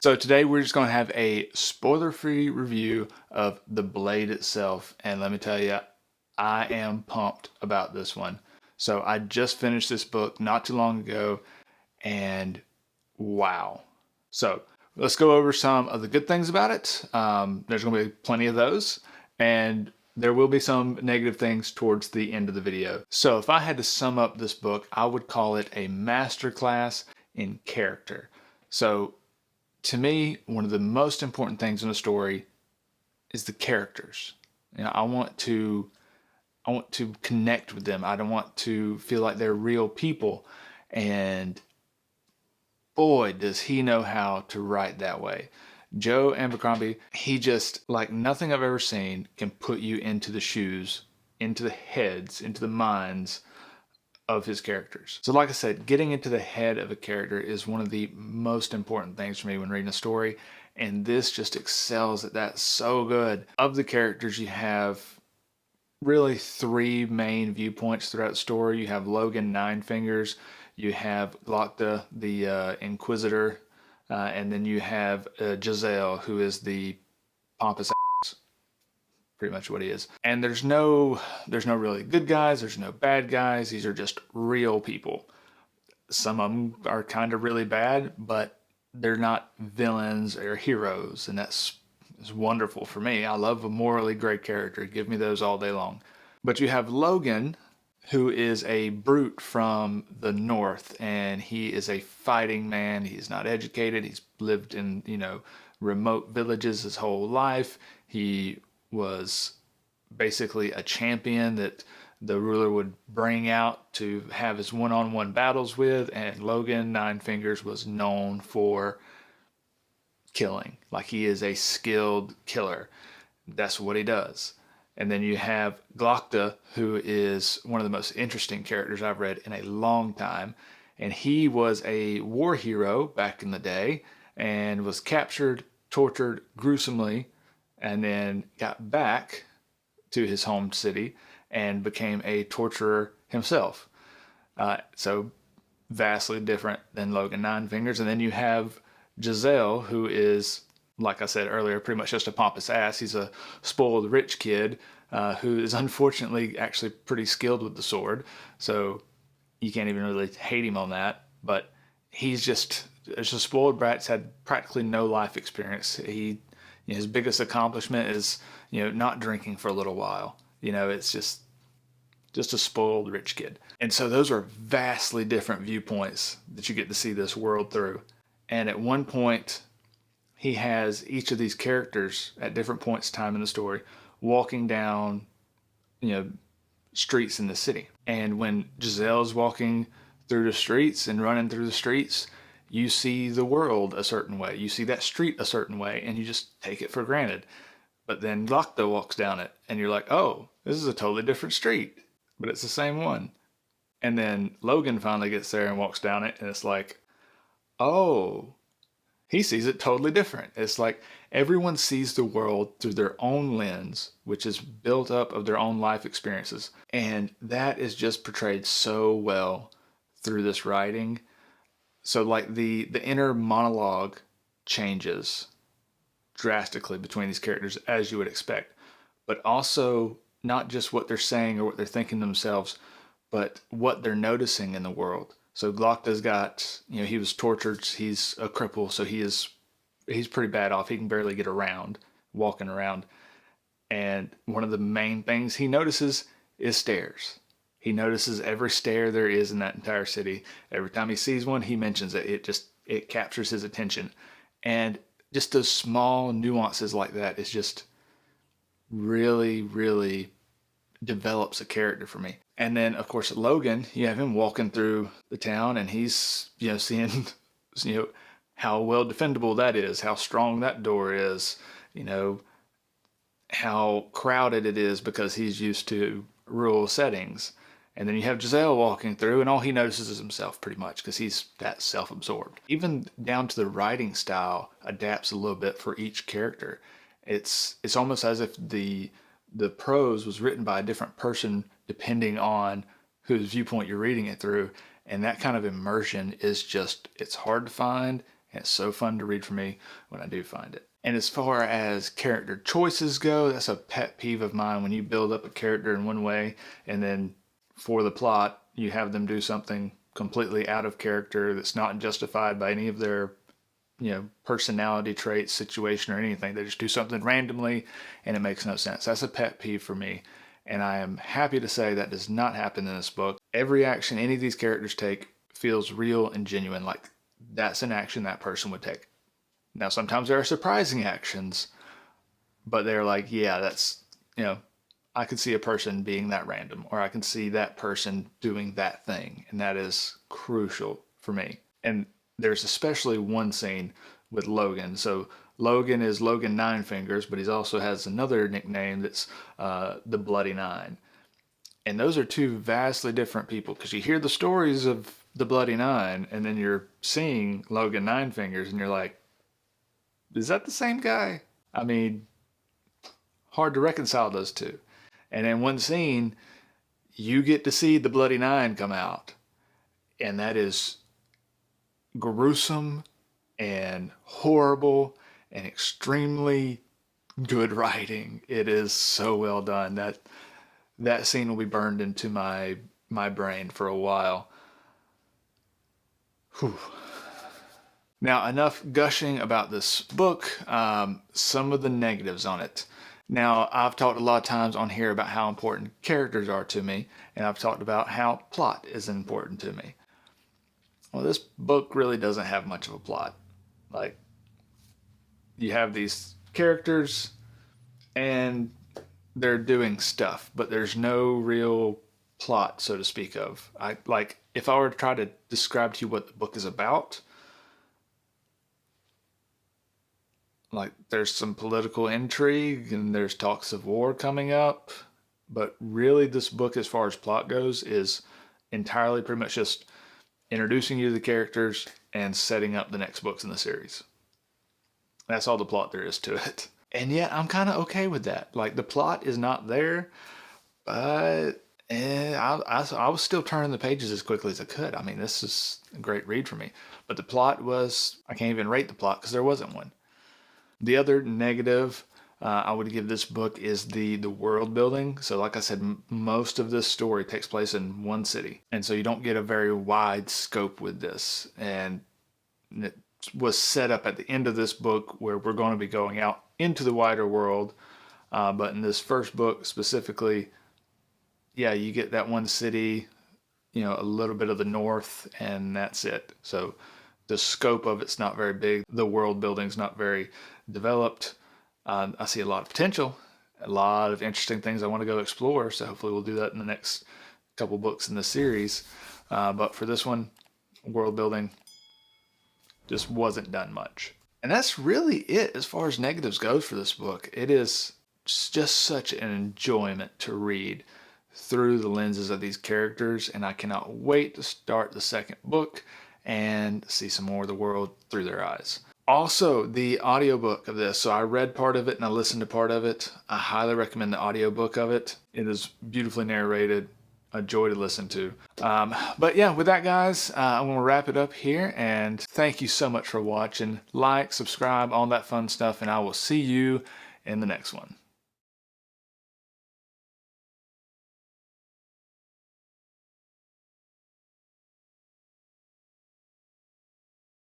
So today we're just going to have a spoiler-free review of The Blade itself. And let me tell you, I am pumped about this one. So I just finished this book not too long ago, and wow. So let's go over some of the good things about it. There's going to be plenty of those, and there will be some negative things towards the end of the video. So if I had to sum up this book, I would call it a masterclass in character. So to me, one of the most important things in a story is the characters. I want to connect with them. I don't want to feel like they're real people. And boy, does he know how to write that way. Joe Abercrombie, he just, like nothing I've ever seen, can put you into the shoes, into the heads, into the minds of his characters. So like I said, getting into the head of a character is one of the most important things for me when reading a story, and this just excels at that so good. Of the characters, you have really three main viewpoints throughout the story. You have Logan Ninefingers, you have Glokta, the Inquisitor, and then you have Jezzael, who is the pompous pretty much what he is. And there's no really good guys, there's no bad guys, these are just real people. Some of them are kind of really bad, but they're not villains or heroes, and that's wonderful for me. I love a morally great character. Give me those all day long. But you have Logan, who is a brute from the north, and he is a fighting man. He's not educated. He's lived in, remote villages his whole life. He was basically a champion that the ruler would bring out to have his one-on-one battles with, and Logan Ninefingers was known for killing. Like, he is a skilled killer. That's what he does. And then you have Glokta, who is one of the most interesting characters I've read in a long time. And he was a war hero back in the day and was captured, tortured gruesomely, and then got back to his home city and became a torturer himself. So vastly different than Logan Ninefingers. And then you have Jezzael, who is, like I said earlier, pretty much just a pompous ass. He's a spoiled rich kid who is unfortunately actually pretty skilled with the sword. So you can't even really hate him on that. But he's just a spoiled brat. He's had practically no life experience. His biggest accomplishment is, not drinking for a little while. It's just a spoiled rich kid. And so those are vastly different viewpoints that you get to see this world through. And at one point, he has each of these characters at different points in time in the story walking down, streets in the city. And when Jezzael's walking through the streets and running through the streets, you see the world a certain way. You see that street a certain way, and you just take it for granted. But then Glokta walks down it, and you're like, oh, this is a totally different street, but it's the same one. And then Logan finally gets there and walks down it, and it's like, oh, he sees it totally different. It's like everyone sees the world through their own lens, which is built up of their own life experiences. And that is just portrayed so well through this writing. So like the inner monologue changes drastically between these characters, as you would expect, but also not just what they're saying or what they're thinking themselves, but what they're noticing in the world. So Glokta's got, he was tortured. He's a cripple, so he's pretty bad off. He can barely get around, walking around. And one of the main things he notices is stairs. He notices every stair there is in that entire city. Every time he sees one, he mentions it. It captures his attention. And just those small nuances like that is just really, really develops a character for me. And then, of course, Logan, you have him walking through the town, and he's, seeing, how well defendable that is, how strong that door is, how crowded it is because he's used to rural settings. And then you have Jezzael walking through, and all he notices is himself pretty much because he's that self-absorbed. Even down to the writing style adapts a little bit for each character. It's almost as if the prose was written by a different person depending on whose viewpoint you're reading it through. And that kind of immersion is just, it's hard to find, and it's so fun to read for me when I do find it. And as far as character choices go, that's a pet peeve of mine, when you build up a character in one way and then for the plot you have them do something completely out of character that's not justified by any of their personality traits, situation, or anything. They just do something randomly and it makes no sense. That's a pet peeve for me. And I am happy to say that does not happen in this book. Every action any of these characters take feels real and genuine, like that's an action that person would take. Now, sometimes there are surprising actions, but they're like, yeah, that's, I could see a person being that random, or I can see that person doing that thing. And that is crucial for me. And there's especially one scene with Logan. So Logan is Logan Nine Fingers, but he also has another nickname that's the Bloody Nine. And those are two vastly different people, because you hear the stories of the Bloody Nine and then you're seeing Logan Nine Fingers and you're like, is that the same guy? I mean, hard to reconcile those two. And in one scene, you get to see the Bloody Nine come out. And that is gruesome and horrible and extremely good writing. It is so well done. That scene will be burned into my brain for a while. Whew. Now, enough gushing about this book. Some of the negatives on it. Now, I've talked a lot of times on here about how important characters are to me, and I've talked about how plot is important to me. Well, this book really doesn't have much of a plot. Like, you have these characters and they're doing stuff, but there's no real plot, so to speak of. If I were to try to describe to you what the book is about, like, there's some political intrigue and there's talks of war coming up, but really this book, as far as plot goes, is entirely pretty much just introducing you to the characters and setting up the next books in the series. That's all the plot there is to it. And yet I'm kind of okay with that. Like, the plot is not there, but I was still turning the pages as quickly as I could. I mean, this is a great read for me. But the plot was, I can't even rate the plot because there wasn't one. The other negative I would give this book is the world building. So like I said, most of this story takes place in one city. And so you don't get a very wide scope with this. And it was set up at the end of this book where we're going to be going out into the wider world. But in this first book specifically, yeah, you get that one city, a little bit of the north, and that's it. So the scope of it's not very big. The world building's not very developed. I see a lot of potential, a lot of interesting things I want to go explore. So hopefully we'll do that in the next couple books in the series. But for this one, world building just wasn't done much. And that's really it as far as negatives goes for this book. It is just such an enjoyment to read through the lenses of these characters, and I cannot wait to start the second book and see some more of the world through their eyes. Also, the audiobook of this. So I read part of it and I listened to part of it. I highly recommend the audiobook of it. It is beautifully narrated, a joy to listen to. But yeah, with that, guys, I'm going to wrap it up here, and thank you so much for watching. Like, subscribe, all that fun stuff, and I will see you in the next one.